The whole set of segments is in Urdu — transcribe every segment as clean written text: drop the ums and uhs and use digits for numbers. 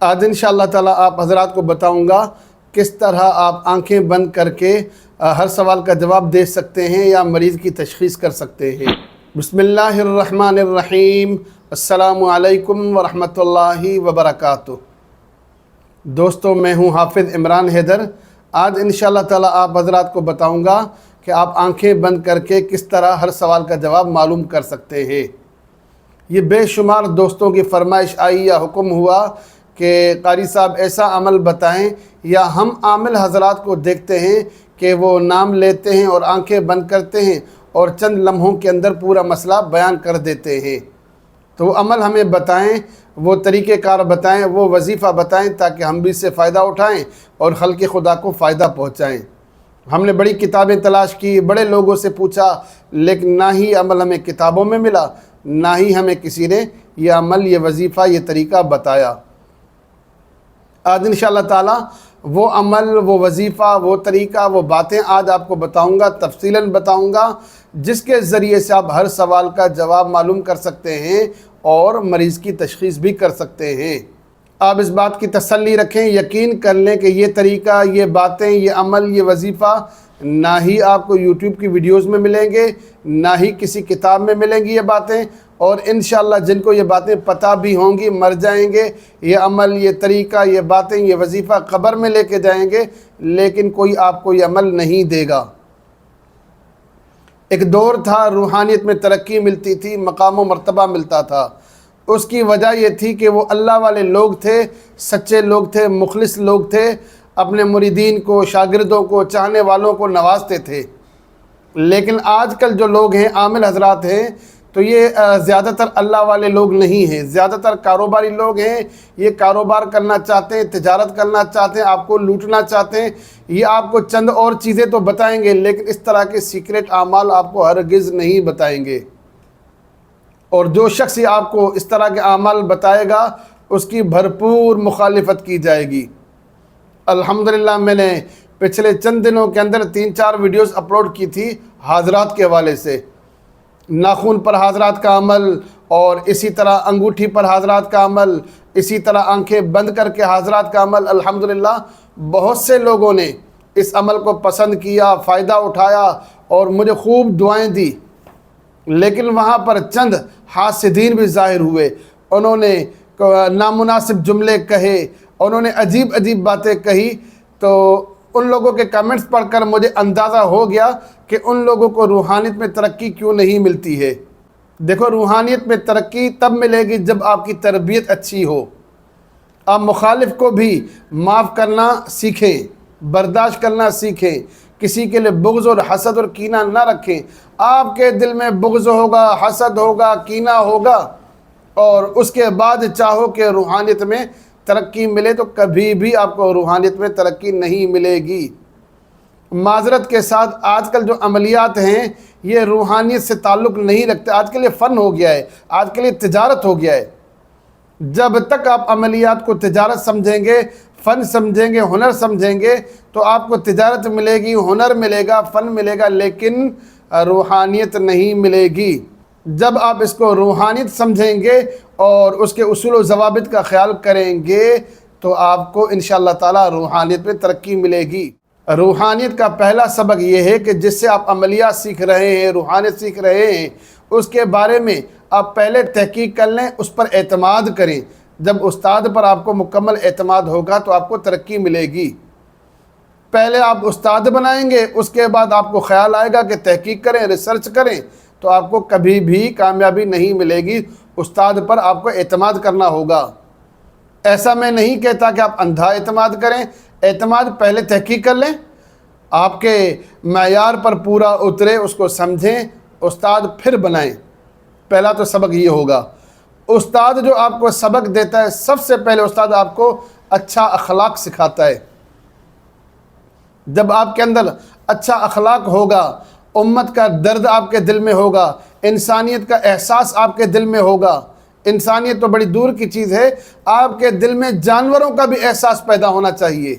آج انشاءاللہ تعالی آپ حضرات کو بتاؤں گا کس طرح آپ آنکھیں بند کر کے ہر سوال کا جواب دے سکتے ہیں یا مریض کی تشخیص کر سکتے ہیں۔ بسم اللہ الرحمن الرحیم۔ السلام علیکم ورحمۃ اللہ وبرکاتہ۔ دوستو، میں ہوں حافظ عمران حیدر۔ آج انشاءاللہ تعالی آپ حضرات کو بتاؤں گا کہ آپ آنکھیں بند کر کے کس طرح ہر سوال کا جواب معلوم کر سکتے ہیں۔ یہ بے شمار دوستوں کی فرمائش آئی یا حکم ہوا کہ قاری صاحب ایسا عمل بتائیں، یا ہم عامل حضرات کو دیکھتے ہیں کہ وہ نام لیتے ہیں اور آنکھیں بند کرتے ہیں اور چند لمحوں کے اندر پورا مسئلہ بیان کر دیتے ہیں۔ تو وہ عمل ہمیں بتائیں، وہ طریقہ کار بتائیں، وہ وظیفہ بتائیں تاکہ ہم بھی اس سے فائدہ اٹھائیں اور خلق خدا کو فائدہ پہنچائیں۔ ہم نے بڑی کتابیں تلاش کی، بڑے لوگوں سے پوچھا، لیکن نہ ہی عمل ہمیں کتابوں میں ملا، نہ ہی ہمیں کسی نے یہ عمل، یہ وظیفہ، یہ طریقہ بتایا۔ آج انشاءاللہ تعالی وہ عمل، وہ وظیفہ، وہ طریقہ، وہ باتیں آج آپ کو بتاؤں گا، تفصیلاً بتاؤں گا، جس کے ذریعے سے آپ ہر سوال کا جواب معلوم کر سکتے ہیں اور مریض کی تشخیص بھی کر سکتے ہیں۔ آپ اس بات کی تسلی رکھیں، یقین کر لیں کہ یہ طریقہ، یہ باتیں، یہ عمل، یہ وظیفہ نہ ہی آپ کو یوٹیوب کی ویڈیوز میں ملیں گے، نہ ہی کسی کتاب میں ملیں گی یہ باتیں، اور انشاءاللہ جن کو یہ باتیں پتہ بھی ہوں گی مر جائیں گے۔ یہ عمل، یہ طریقہ، یہ باتیں، یہ وظیفہ قبر میں لے کے جائیں گے، لیکن کوئی آپ کو یہ عمل نہیں دے گا۔ ایک دور تھا روحانیت میں ترقی ملتی تھی، مقام و مرتبہ ملتا تھا۔ اس کی وجہ یہ تھی کہ وہ اللہ والے لوگ تھے، سچے لوگ تھے، مخلص لوگ تھے، اپنے مریدین کو، شاگردوں کو، چاہنے والوں کو نوازتے تھے۔ لیکن آج کل جو لوگ ہیں، عامل حضرات ہیں، تو یہ زیادہ تر اللہ والے لوگ نہیں ہیں، زیادہ تر کاروباری لوگ ہیں۔ یہ کاروبار کرنا چاہتے ہیں، تجارت کرنا چاہتے ہیں، آپ کو لوٹنا چاہتے ہیں۔ یہ آپ کو چند اور چیزیں تو بتائیں گے، لیکن اس طرح کے سیکریٹ اعمال آپ کو ہرگز نہیں بتائیں گے۔ اور جو شخص یہ آپ کو اس طرح کے اعمال بتائے گا، اس کی بھرپور مخالفت کی جائے گی۔ الحمدللہ میں نے پچھلے چند دنوں کے اندر 3-4 ویڈیوز اپلوڈ کی تھی حاضرات کے حوالے سے، ناخن پر حاضرات کا عمل، اور اسی طرح انگوٹھی پر حاضرات کا عمل، اسی طرح آنکھیں بند کر کے حاضرات کا عمل۔ الحمدللہ بہت سے لوگوں نے اس عمل کو پسند کیا، فائدہ اٹھایا اور مجھے خوب دعائیں دی، لیکن وہاں پر چند حاسدین بھی ظاہر ہوئے۔ انہوں نے نامناسب جملے کہے، انہوں نے عجیب عجیب باتیں کہی، تو ان لوگوں کے کمنٹس پڑھ کر مجھے اندازہ ہو گیا کہ ان لوگوں کو روحانیت میں ترقی کیوں نہیں ملتی ہے۔ دیکھو، روحانیت میں ترقی تب ملے گی جب آپ کی تربیت اچھی ہو، آپ مخالف کو بھی معاف کرنا سیکھیں، برداشت کرنا سیکھیں، کسی کے لیے بغض اور حسد اور کینہ نہ رکھیں۔ آپ کے دل میں بغض ہوگا، حسد ہوگا، کینہ ہوگا، اور اس کے بعد چاہو کہ روحانیت میں ترقی ملے، تو کبھی بھی آپ کو روحانیت میں ترقی نہیں ملے گی۔ معذرت کے ساتھ آج کل جو عملیات ہیں یہ روحانیت سے تعلق نہیں رکھتے، آج کل یہ فن ہو گیا ہے، آج کل یہ تجارت ہو گیا ہے۔ جب تک آپ عملیات کو تجارت سمجھیں گے، فن سمجھیں گے، ہنر سمجھیں گے، تو آپ کو تجارت ملے گی، ہنر ملے گا، فن ملے گا، لیکن روحانیت نہیں ملے گی۔ جب آپ اس کو روحانیت سمجھیں گے اور اس کے اصول و ضوابط کا خیال کریں گے، تو آپ کو انشاءاللہ تعالی روحانیت میں ترقی ملے گی۔ روحانیت کا پہلا سبق یہ ہے کہ جس سے آپ عملیات سیکھ رہے ہیں، روحانیت سیکھ رہے ہیں، اس کے بارے میں آپ پہلے تحقیق کر لیں، اس پر اعتماد کریں۔ جب استاد پر آپ کو مکمل اعتماد ہوگا تو آپ کو ترقی ملے گی۔ پہلے آپ استاد بنائیں گے، اس کے بعد آپ کو خیال آئے گا کہ تحقیق کریں، ریسرچ کریں، تو آپ کو کبھی بھی کامیابی نہیں ملے گی۔ استاد پر آپ کو اعتماد کرنا ہوگا۔ ایسا میں نہیں کہتا کہ آپ اندھا اعتماد کریں، اعتماد پہلے تحقیق کر لیں، آپ کے معیار پر پورا اترے، اس کو سمجھیں، استاد پھر بنائیں۔ پہلا تو سبق یہ ہوگا۔ استاد جو آپ کو سبق دیتا ہے، سب سے پہلے استاد آپ کو اچھا اخلاق سکھاتا ہے۔ جب آپ کے اندر اچھا اخلاق ہوگا، امت کا درد آپ کے دل میں ہوگا، انسانیت کا احساس آپ کے دل میں ہوگا۔ انسانیت تو بڑی دور کی چیز ہے، آپ کے دل میں جانوروں کا بھی احساس پیدا ہونا چاہیے۔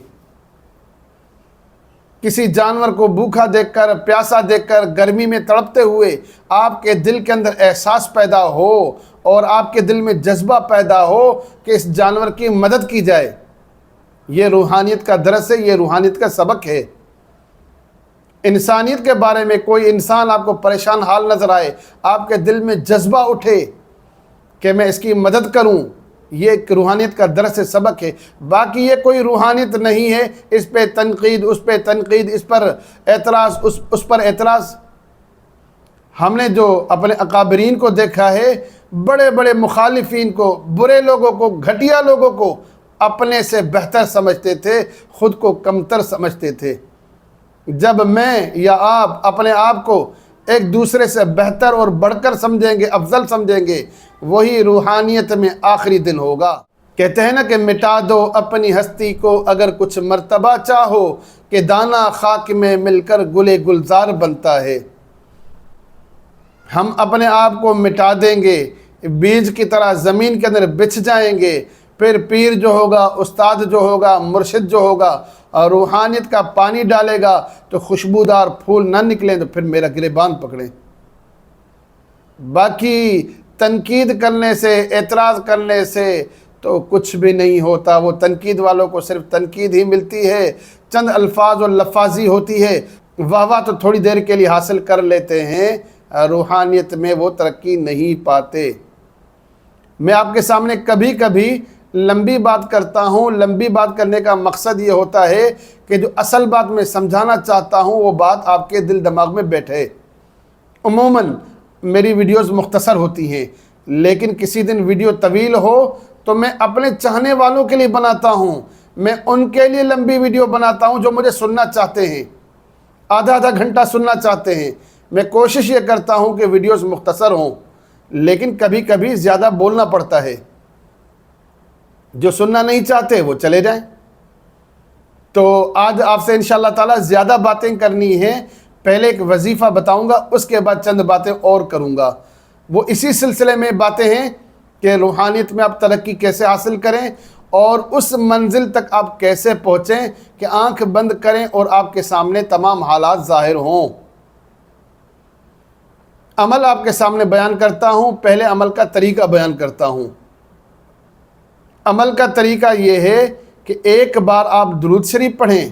کسی جانور کو بھوکا دیکھ کر، پیاسا دیکھ کر، گرمی میں تڑپتے ہوئے آپ کے دل کے اندر احساس پیدا ہو اور آپ کے دل میں جذبہ پیدا ہو کہ اس جانور کی مدد کی جائے۔ یہ روحانیت کا درس ہے، یہ روحانیت کا سبق ہے۔ انسانیت کے بارے میں کوئی انسان آپ کو پریشان حال نظر آئے، آپ کے دل میں جذبہ اٹھے کہ میں اس کی مدد کروں، یہ ایک روحانیت کا درس سبق ہے۔ باقی یہ کوئی روحانیت نہیں ہے اس پہ تنقید، اس پہ تنقید، اس پر اعتراض، اس پر اعتراض۔ ہم نے جو اپنے اکابرین کو دیکھا ہے، بڑے بڑے مخالفین کو، برے لوگوں کو، گھٹیا لوگوں کو اپنے سے بہتر سمجھتے تھے، خود کو کمتر سمجھتے تھے۔ جب میں یا آپ اپنے آپ کو ایک دوسرے سے بہتر اور بڑھ کر سمجھیں گے، افضل سمجھیں گے، وہی روحانیت میں آخری دن ہوگا۔ کہتے ہیں نا کہ مٹا دو اپنی ہستی کو اگر کچھ مرتبہ چاہو، کہ دانہ خاک میں مل کر گلے گلزار بنتا ہے۔ ہم اپنے آپ کو مٹا دیں گے، بیج کی طرح زمین کے اندر بچھ جائیں گے، پھر پیر جو ہوگا، استاد جو ہوگا، مرشد جو ہوگا اور روحانیت کا پانی ڈالے گا تو خوشبودار پھول نہ نکلیں تو پھر میرا گریبان پکڑیں۔ باقی تنقید کرنے سے، اعتراض کرنے سے تو کچھ بھی نہیں ہوتا۔ وہ تنقید والوں کو صرف تنقید ہی ملتی ہے، چند الفاظ اور لفاظی ہوتی ہے، واہ تو تھوڑی دیر کے لیے حاصل کر لیتے ہیں، روحانیت میں وہ ترقی نہیں پاتے۔ میں آپ کے سامنے کبھی کبھی لمبی بات کرتا ہوں، لمبی بات کرنے کا مقصد یہ ہوتا ہے کہ جو اصل بات میں سمجھانا چاہتا ہوں وہ بات آپ کے دل دماغ میں بیٹھے۔ عموماً میری ویڈیوز مختصر ہوتی ہیں، لیکن کسی دن ویڈیو طویل ہو تو میں اپنے چاہنے والوں کے لیے بناتا ہوں، میں ان کے لیے لمبی ویڈیو بناتا ہوں جو مجھے سننا چاہتے ہیں، آدھا گھنٹہ سننا چاہتے ہیں۔ میں کوشش یہ کرتا ہوں کہ ویڈیوز مختصر ہوں، لیکن کبھی کبھی زیادہ بولنا پڑتا ہے۔ جو سننا نہیں چاہتے وہ چلے جائیں۔ تو آج آپ سے انشاءاللہ تعالی زیادہ باتیں کرنی ہیں۔ پہلے ایک وظیفہ بتاؤں گا، اس کے بعد چند باتیں اور کروں گا۔ وہ اسی سلسلے میں باتیں ہیں کہ روحانیت میں آپ ترقی کیسے حاصل کریں اور اس منزل تک آپ کیسے پہنچیں کہ آنکھ بند کریں اور آپ کے سامنے تمام حالات ظاہر ہوں۔ عمل آپ کے سامنے بیان کرتا ہوں، پہلے عمل کا طریقہ بیان کرتا ہوں۔ عمل کا طریقہ یہ ہے کہ ایک بار آپ درود شریف پڑھیں،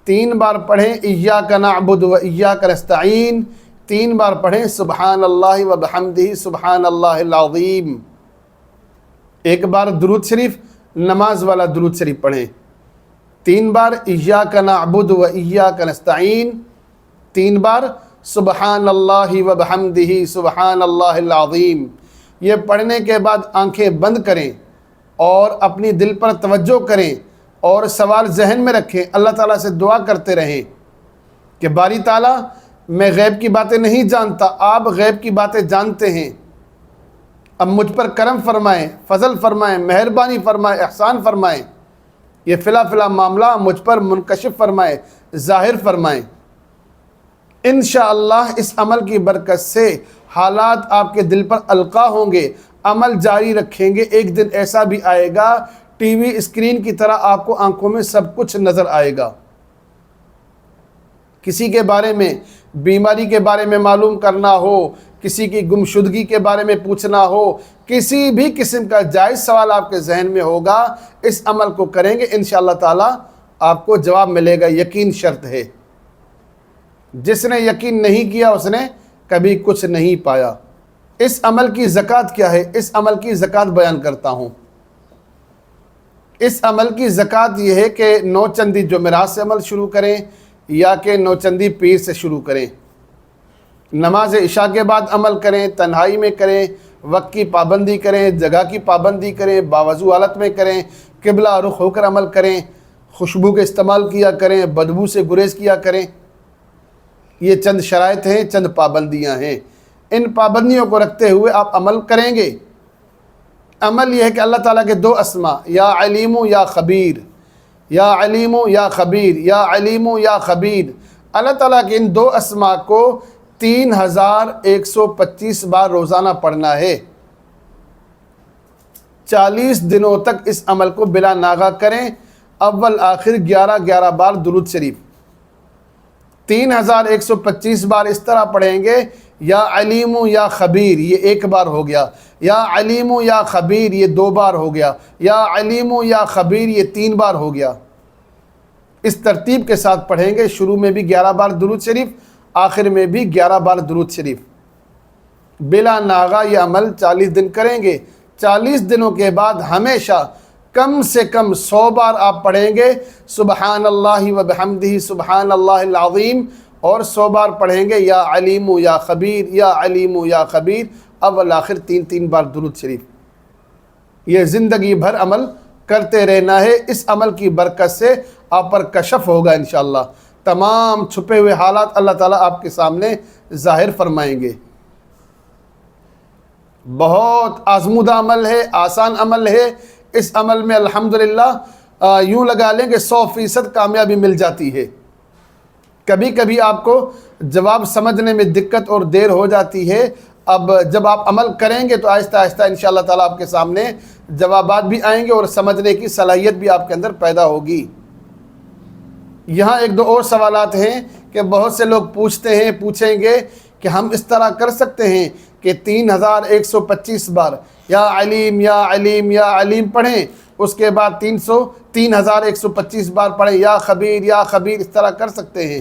3 بار پڑھیں ایاک نعبد و ایاک نستعین، 3 بار پڑھیں سبحان اللہ و بحمدہ سبحان اللہ العظیم۔ ایک بار درود شریف، نماز والا درود شریف پڑھیں، 3 بار ایاک نعبد و ایاک نستعین، 3 بار سبحان اللہ و بحمدہ سبحان اللہ العظیم۔ یہ پڑھنے کے بعد آنکھیں بند کریں اور اپنی دل پر توجہ کریں اور سوال ذہن میں رکھیں، اللہ تعالیٰ سے دعا کرتے رہیں کہ باری تعالیٰ میں غیب کی باتیں نہیں جانتا، آپ غیب کی باتیں جانتے ہیں، اب مجھ پر کرم فرمائیں، فضل فرمائیں، مہربانی فرمائیں، احسان فرمائیں، یہ فلا معاملہ مجھ پر منکشف فرمائیں، ظاہر فرمائیں۔ انشاءاللہ اس عمل کی برکت سے حالات آپ کے دل پر القا ہوں گے، عمل جاری رکھیں گے، ایک دن ایسا بھی آئے گا ٹی وی اسکرین کی طرح آپ کو آنکھوں میں سب کچھ نظر آئے گا۔ کسی کے بارے میں، بیماری کے بارے میں معلوم کرنا ہو، کسی کی گمشدگی کے بارے میں پوچھنا ہو، کسی بھی قسم کا جائز سوال آپ کے ذہن میں ہوگا، اس عمل کو کریں گے انشاءاللہ تعالی آپ کو جواب ملے گا، یقین شرط ہے۔ جس نے یقین نہیں کیا اس نے کبھی کچھ نہیں پایا۔ اس عمل کی زکوٰۃ کیا ہے؟ اس عمل کی زکوٰۃ بیان کرتا ہوں۔ اس عمل کی زکوٰۃ یہ ہے کہ 9 چندی جمعرات سے عمل شروع کریں یا کہ 9 چندی پیر سے شروع کریں، نماز عشاء کے بعد عمل کریں، تنہائی میں کریں، وقت کی پابندی کریں، جگہ کی پابندی کریں، باوضو حالت میں کریں، قبلہ رخ ہو کر عمل کریں، خوشبو کے استعمال کیا کریں، بدبو سے گریز کیا کریں۔ یہ چند شرائط ہیں، چند پابندیاں ہیں، ان پابندیوں کو رکھتے ہوئے آپ عمل کریں گے۔ عمل یہ ہے کہ اللہ تعالیٰ کے 2 اسما، یا علیم یا خبیر، یا علیم یا خبیر، یا علیم یا خبیر، اللہ تعالیٰ کے ان 2 اسما کو 3125 بار روزانہ پڑھنا ہے۔ 40 دنوں تک اس عمل کو بلا ناغہ کریں، اول آخر 11 بار درود شریف، 3125 بار اس طرح پڑھیں گے یا علیم یا خبیر یہ ایک بار ہو گیا، یا علیم یا خبیر یہ 2 بار ہو گیا، یا علیم یا خبیر یہ 3 بار ہو گیا۔ اس ترتیب کے ساتھ پڑھیں گے، شروع میں بھی 11 بار درود شریف، آخر میں بھی 11 بار درود شریف۔ بلا ناغہ یہ عمل 40 دن کریں گے۔ 40 دنوں کے بعد ہمیشہ کم سے کم 100 بار آپ پڑھیں گے سبحان اللہ و بحمدہ سبحان اللہ العظیم، اور 100 بار پڑھیں گے یا علیم یا خبیر یا علیم یا خبیر، اول آخر 3 بار درود شریف۔ یہ زندگی بھر عمل کرتے رہنا ہے۔ اس عمل کی برکت سے آپ پر کشف ہوگا انشاءاللہ، تمام چھپے ہوئے حالات اللہ تعالیٰ آپ کے سامنے ظاہر فرمائیں گے۔ بہت آزمودہ عمل ہے، آسان عمل ہے۔ اس عمل میں الحمدللہ یوں لگا لیں کہ 100% کامیابی مل جاتی ہے۔ کبھی کبھی آپ کو جواب سمجھنے میں دقت اور دیر ہو جاتی ہے، اب جب آپ عمل کریں گے تو آہستہ آہستہ انشاءاللہ تعالیٰ آپ کے سامنے جوابات بھی آئیں گے اور سمجھنے کی صلاحیت بھی آپ کے اندر پیدا ہوگی۔ یہاں 1-2 اور سوالات ہیں کہ بہت سے لوگ پوچھیں گے کہ ہم اس طرح کر سکتے ہیں کہ 3125 بار یا علیم یا علیم یا علیم پڑھیں، اس کے بعد 3125 بار پڑھیں یا خبیر، اس طرح کر سکتے ہیں؟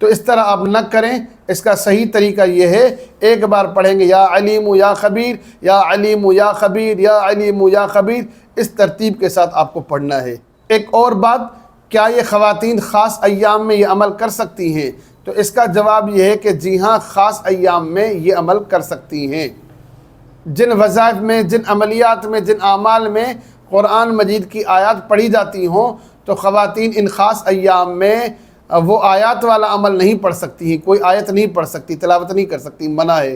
تو اس طرح آپ نہ کریں، اس کا صحیح طریقہ یہ ہے ایک بار پڑھیں گے یا علیم یا خبیر یا علیم یا خبیر یا علیم یا خبیر، اس ترتیب کے ساتھ آپ کو پڑھنا ہے۔ ایک اور بات، کیا یہ خواتین خاص ایام میں یہ عمل کر سکتی ہیں؟ تو اس کا جواب یہ ہے کہ جی ہاں، خاص ایام میں یہ عمل کر سکتی ہیں۔ جن وظائف میں، جن عملیات میں، جن اعمال میں قرآن مجید کی آیات پڑھی جاتی ہوں تو خواتین ان خاص ایام میں وہ آیات والا عمل نہیں پڑھ سکتی ہیں، کوئی آیت نہیں پڑھ سکتی، تلاوت نہیں کر سکتی، منع ہے۔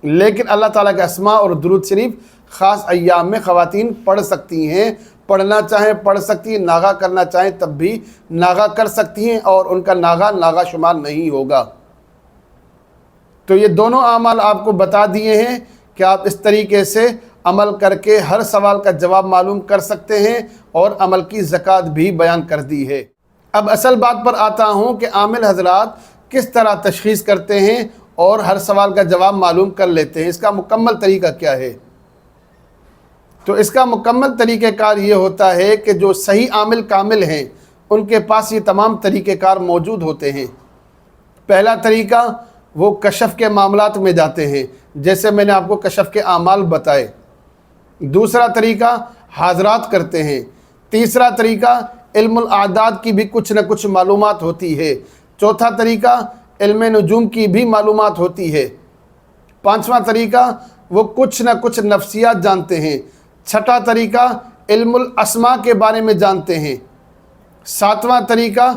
لیکن اللہ تعالیٰ کے اسماء اور درود شریف خاص ایام میں خواتین پڑھ سکتی ہیں، پڑھنا چاہیں پڑھ سکتی ہیں، ناغہ کرنا چاہیں تب بھی ناغہ کر سکتی ہیں، اور ان کا ناغہ شمار نہیں ہوگا۔ تو یہ دونوں اعمال آپ کو بتا دیے ہیں کہ آپ اس طریقے سے عمل کر کے ہر سوال کا جواب معلوم کر سکتے ہیں، اور عمل کی زکوٰۃ بھی بیان کر دی ہے۔ اب اصل بات پر آتا ہوں کہ عامل حضرات کس طرح تشخیص کرتے ہیں اور ہر سوال کا جواب معلوم کر لیتے ہیں، اس کا مکمل طریقہ کیا ہے؟ تو اس کا مکمل طریقہ کار یہ ہوتا ہے کہ جو صحیح عامل کامل ہیں ان کے پاس یہ تمام طریقہ کار موجود ہوتے ہیں۔ پہلا طریقہ، وہ کشف کے معاملات میں جاتے ہیں، جیسے میں نے آپ کو کشف کے اعمال بتائے۔ دوسرا طریقہ، حاضرات کرتے ہیں۔ تیسرا طریقہ، علم الاعداد کی بھی کچھ نہ کچھ معلومات ہوتی ہے۔ چوتھا طریقہ، علم نجوم کی بھی معلومات ہوتی ہے۔ پانچواں طریقہ، وہ کچھ نہ کچھ نفسیات جانتے ہیں۔ چھٹا طریقہ، علم الاسماء کے بارے میں جانتے ہیں۔ ساتواں طریقہ،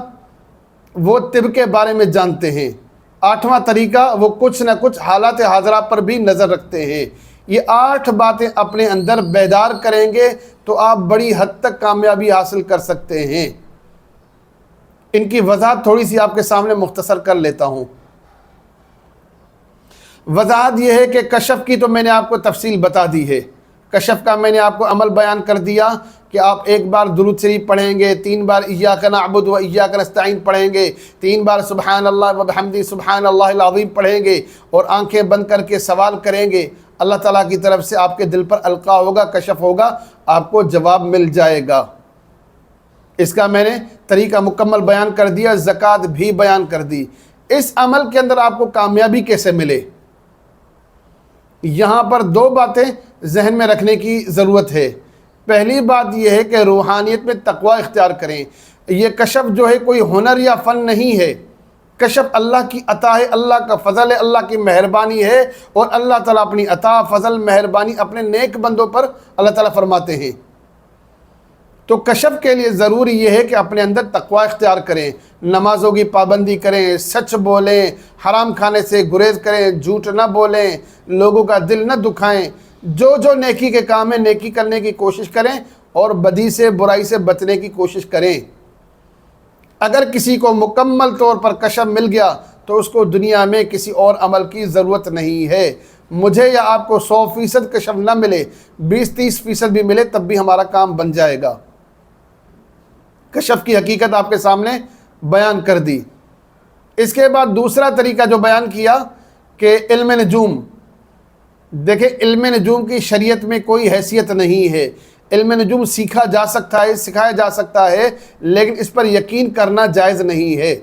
وہ طب کے بارے میں جانتے ہیں۔ آٹھواں طریقہ، وہ کچھ نہ کچھ حالات حاضرہ پر بھی نظر رکھتے ہیں۔ یہ 8 باتیں اپنے اندر بیدار کریں گے تو آپ بڑی حد تک کامیابی حاصل کر سکتے ہیں۔ ان کی وضاحت تھوڑی سی آپ کے سامنے مختصر کر لیتا ہوں۔ وضاحت یہ ہے کہ کشف کی تو میں نے آپ کو تفصیل بتا دی ہے۔ کشف کا میں نے آپ کو عمل بیان کر دیا کہ آپ 1 بار درود شریف پڑھیں گے، 3 بار ایاک نعبد و ایاک نستعین پڑھیں گے، 3 بار سبحان اللہ و بحمدہ سبحان اللہ العظیم پڑھیں گے، اور آنکھیں بند کر کے سوال کریں گے۔ اللہ تعالیٰ کی طرف سے آپ کے دل پر القاء ہوگا، کشف ہوگا، آپ کو جواب مل جائے گا۔ اس کا میں نے طریقہ مکمل بیان کر دیا، زکوٰۃ بھی بیان کر دی۔ اس عمل کے اندر آپ کو کامیابی کیسے ملے؟ یہاں پر 2 باتیں ذہن میں رکھنے کی ضرورت ہے۔ پہلی بات یہ ہے کہ روحانیت میں تقوی اختیار کریں۔ یہ کشف جو ہے کوئی ہنر یا فن نہیں ہے، کشف اللہ کی عطا ہے، اللہ کا فضل ہے، اللہ کی مہربانی ہے، اور اللہ تعالیٰ اپنی عطا، فضل، مہربانی اپنے نیک بندوں پر اللہ تعالیٰ فرماتے ہیں۔ تو کشف کے لیے ضروری یہ ہے کہ اپنے اندر تقوی اختیار کریں، نمازوں کی پابندی کریں، سچ بولیں، حرام کھانے سے گریز کریں، جھوٹ نہ بولیں، لوگوں کا دل نہ دکھائیں، جو نیکی کے کام ہیں نیکی کرنے کی کوشش کریں، اور بدی سے، برائی سے بچنے کی کوشش کریں۔ اگر کسی کو مکمل طور پر کشف مل گیا تو اس کو دنیا میں کسی اور عمل کی ضرورت نہیں ہے۔ مجھے یا آپ کو 100% کشف نہ ملے، 20-30% بھی ملے، تب بھی ہمارا کام بن جائے گا۔ کشف کی حقیقت آپ کے سامنے بیان کر دی۔ اس کے بعد دوسرا طریقہ جو بیان کیا کہ علم نجوم، دیکھیں علم نجوم کی شریعت میں کوئی حیثیت نہیں ہے۔ علم نجوم سیکھا جا سکتا ہے، سکھایا جا سکتا ہے، لیکن اس پر یقین کرنا جائز نہیں ہے۔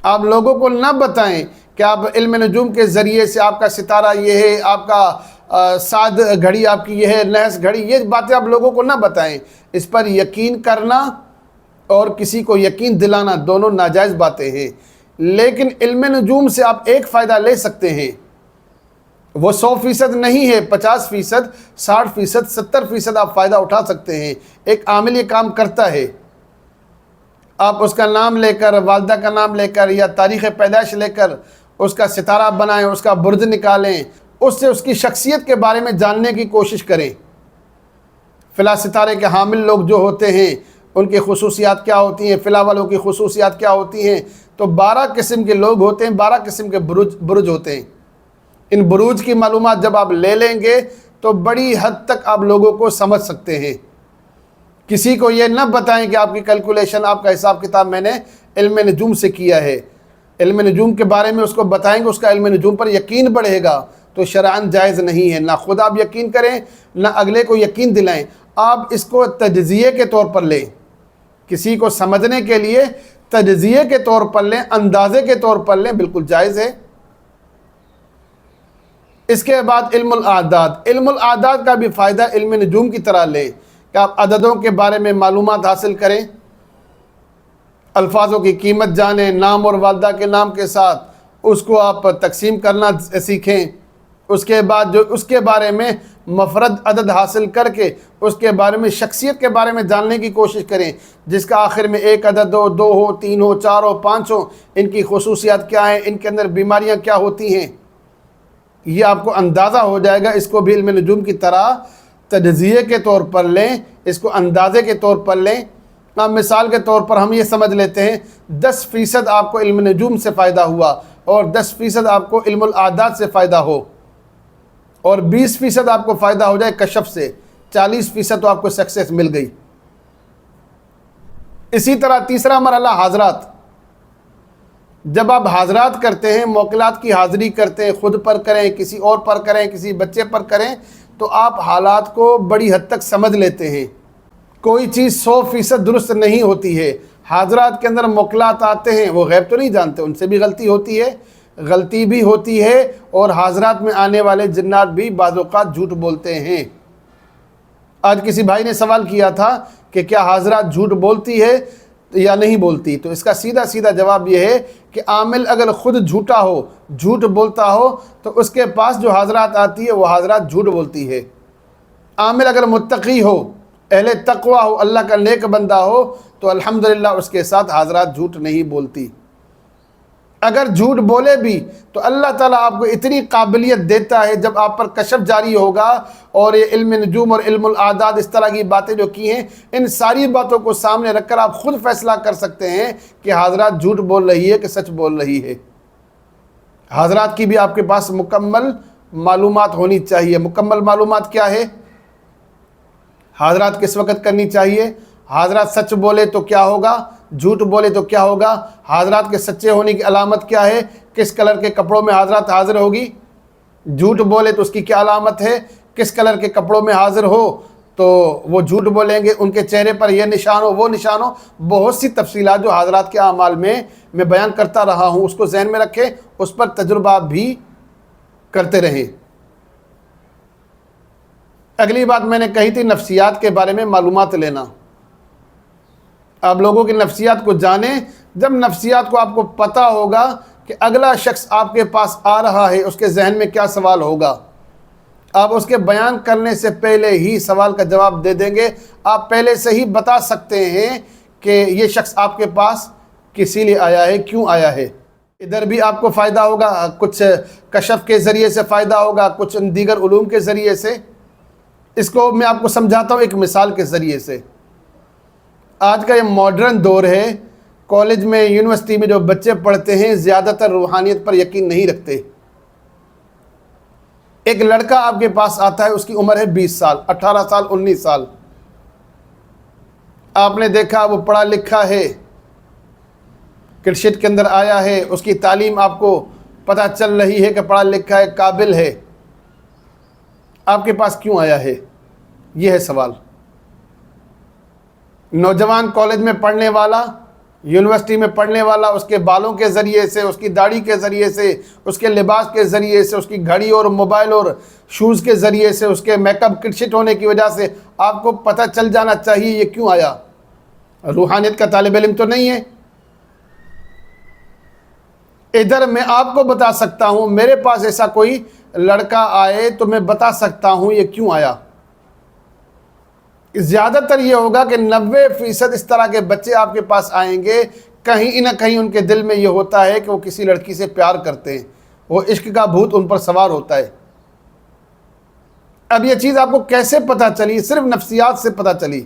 آپ لوگوں کو نہ بتائیں کہ آپ علم نجوم کے ذریعے سے آپ کا ستارہ یہ ہے، آپ کا سعد گھڑی آپ کی یہ ہے، نحس گھڑی، یہ باتیں آپ لوگوں کو نہ بتائیں۔ اس پر یقین کرنا اور کسی کو یقین دلانا دونوں ناجائز باتیں ہیں۔ لیکن علم نجوم سے آپ ایک فائدہ لے سکتے ہیں، وہ 100% نہیں ہے، 50%، 60%، 70% آپ فائدہ اٹھا سکتے ہیں۔ ایک عامل یہ کام کرتا ہے، آپ اس کا نام لے کر، والدہ کا نام لے کر یا تاریخ پیدائش لے کر اس کا ستارہ بنائیں، اس کا برج نکالیں، اس سے اس کی شخصیت کے بارے میں جاننے کی کوشش کریں۔ فلاں ستارے کے حامل لوگ جو ہوتے ہیں ان کی خصوصیات کیا ہوتی ہیں، فلاں والوں کی خصوصیات کیا ہوتی ہیں، تو 12 قسم کے لوگ ہوتے ہیں، 12 قسم کے برج ہوتے ہیں۔ ان بروج کی معلومات جب آپ لے لیں گے تو بڑی حد تک آپ لوگوں کو سمجھ سکتے ہیں۔ کسی کو یہ نہ بتائیں کہ آپ کی کیلکولیشن، آپ کا حساب کتاب میں نے علم نجوم سے کیا ہے۔ علم نجوم کے بارے میں اس کو بتائیں گے، اس کا علم نجوم پر یقین بڑھے گا، تو شرعاً جائز نہیں ہے۔ نہ خود آپ یقین کریں، نہ اگلے کو یقین دلائیں۔ آپ اس کو تجزیے کے طور پر لیں، کسی کو سمجھنے کے لیے تجزیے کے طور پر لیں، اندازے کے طور پر لیں، بالکل جائز ہے۔ اس کے بعد علم الاعداد، علم الاعداد کا بھی فائدہ علم نجوم کی طرح لیں کہ آپ عددوں کے بارے میں معلومات حاصل کریں، الفاظوں کی قیمت جانیں، نام اور والدہ کے نام کے ساتھ اس کو آپ تقسیم کرنا سیکھیں۔ اس کے بعد جو اس کے بارے میں مفرد عدد حاصل کر کے اس کے بارے میں شخصیت کے بارے میں جاننے کی کوشش کریں، جس کا آخر میں 1 عدد ہو، 2 ہو، 3 ہو، 4 ہو، 5 ہو، ان کی خصوصیات کیا ہیں، ان کے اندر بیماریاں کیا ہوتی ہیں، یہ آپ کو اندازہ ہو جائے گا۔ اس کو بھی علم نجوم کی طرح تجزیے کے طور پر لیں، اس کو اندازے کے طور پر لیں۔ اب مثال کے طور پر ہم یہ سمجھ لیتے ہیں 10% آپ کو علم نجوم سے فائدہ ہوا اور 10% آپ کو علم الاعداد سے فائدہ ہو، اور 20% آپ کو فائدہ ہو جائے کشف سے، 40% تو آپ کو سکسیس مل گئی۔ اسی طرح تیسرا مرحلہ حاضرات، جب آپ حاضرات کرتے ہیں، موکلات کی حاضری کرتے ہیں، خود پر کریں، کسی اور پر کریں، کسی بچے پر کریں، تو آپ حالات کو بڑی حد تک سمجھ لیتے ہیں۔ کوئی چیز 100% درست نہیں ہوتی ہے۔ حاضرات کے اندر موکلات آتے ہیں، وہ غیب تو نہیں جانتے، ان سے بھی غلطی ہوتی ہے، غلطی بھی ہوتی ہے، اور حاضرات میں آنے والے جنات بھی بعض اوقات جھوٹ بولتے ہیں۔ آج کسی بھائی نے سوال کیا تھا کہ کیا حاضرات جھوٹ بولتی ہے یا نہیں بولتی، تو اس کا سیدھا سیدھا جواب یہ ہے کہ عامل اگر خود جھوٹا ہو، جھوٹ بولتا ہو، تو اس کے پاس جو حاضرات آتی ہے وہ حاضرات جھوٹ بولتی ہے۔ عامل اگر متقی ہو، اہل تقوی ہو، اللہ کا نیک بندہ ہو، تو الحمدللہ اس کے ساتھ حاضرات جھوٹ نہیں بولتی۔ اگر جھوٹ بولے بھی تو اللہ تعالیٰ آپ کو اتنی قابلیت دیتا ہے، جب آپ پر کشف جاری ہوگا اور یہ علم نجوم اور علم الاعداد اس طرح کی باتیں جو کی ہیں، ان ساری باتوں کو سامنے رکھ کر آپ خود فیصلہ کر سکتے ہیں کہ حاضرات جھوٹ بول رہی ہے کہ سچ بول رہی ہے۔ حاضرات کی بھی آپ کے پاس مکمل معلومات ہونی چاہیے۔ مکمل معلومات کیا ہے؟ حاضرات کس وقت کرنی چاہیے، حاضرات سچ بولے تو کیا ہوگا، جھوٹ بولے تو کیا ہوگا، حاضرات کے سچے ہونے کی علامت کیا ہے، کس کلر کے کپڑوں میں حاضرات حاضر ہوگی، جھوٹ بولے تو اس کی کیا علامت ہے، کس کلر کے کپڑوں میں حاضر ہو تو وہ جھوٹ بولیں گے، ان کے چہرے پر یہ نشان ہو، وہ نشان ہو۔ بہت سی تفصیلات جو حاضرات کے اعمال میں بیان کرتا رہا ہوں، اس کو ذہن میں رکھیں، اس پر تجربہ بھی کرتے رہیں۔ اگلی بات میں نے کہی تھی نفسیات کے بارے میں معلومات لینا۔ آپ لوگوں کی نفسیات کو جانیں۔ جب نفسیات کو آپ کو پتہ ہوگا کہ اگلا شخص آپ کے پاس آ رہا ہے، اس کے ذہن میں کیا سوال ہوگا، آپ اس کے بیان کرنے سے پہلے ہی سوال کا جواب دے دیں گے۔ آپ پہلے سے ہی بتا سکتے ہیں کہ یہ شخص آپ کے پاس کسی لیے آیا ہے، کیوں آیا ہے۔ ادھر بھی آپ کو فائدہ ہوگا، کچھ کشف کے ذریعے سے فائدہ ہوگا، کچھ دیگر علوم کے ذریعے سے۔ اس کو میں آپ کو سمجھاتا ہوں ایک مثال کے ذریعے سے۔ آج کا یہ ماڈرن دور ہے، کالج میں، یونیورسٹی میں جو بچے پڑھتے ہیں زیادہ تر روحانیت پر یقین نہیں رکھتے۔ ایک لڑکا آپ کے پاس آتا ہے، اس کی عمر ہے 20 سال، 18 سال، 19 سال۔ آپ نے دیکھا وہ پڑھا لکھا ہے، کرشٹ کے اندر آیا ہے، اس کی تعلیم آپ کو پتہ چل رہی ہے کہ پڑھا لکھا ہے، قابل ہے، آپ کے پاس کیوں آیا ہے؟ یہ ہے سوال۔ نوجوان کالج میں پڑھنے والا، یونیورسٹی میں پڑھنے والا، اس کے بالوں کے ذریعے سے، اس کی داڑھی کے ذریعے سے، اس کے لباس کے ذریعے سے، اس کی گھڑی اور موبائل اور شوز کے ذریعے سے، اس کے میک اپ کٹ شٹ ہونے کی وجہ سے آپ کو پتہ چل جانا چاہیے یہ کیوں آیا؟ روحانیت کا طالب علم تو نہیں ہے۔ ادھر میں آپ کو بتا سکتا ہوں، میرے پاس ایسا کوئی لڑکا آئے تو میں بتا سکتا ہوں یہ کیوں آیا۔ زیادہ تر یہ ہوگا کہ 90% اس طرح کے بچے آپ کے پاس آئیں گے، کہیں نہ کہیں ان کے دل میں یہ ہوتا ہے کہ وہ کسی لڑکی سے پیار کرتے ہیں، وہ عشق کا بھوت ان پر سوار ہوتا ہے۔ اب یہ چیز آپ کو کیسے پتہ چلی؟ صرف نفسیات سے پتہ چلی،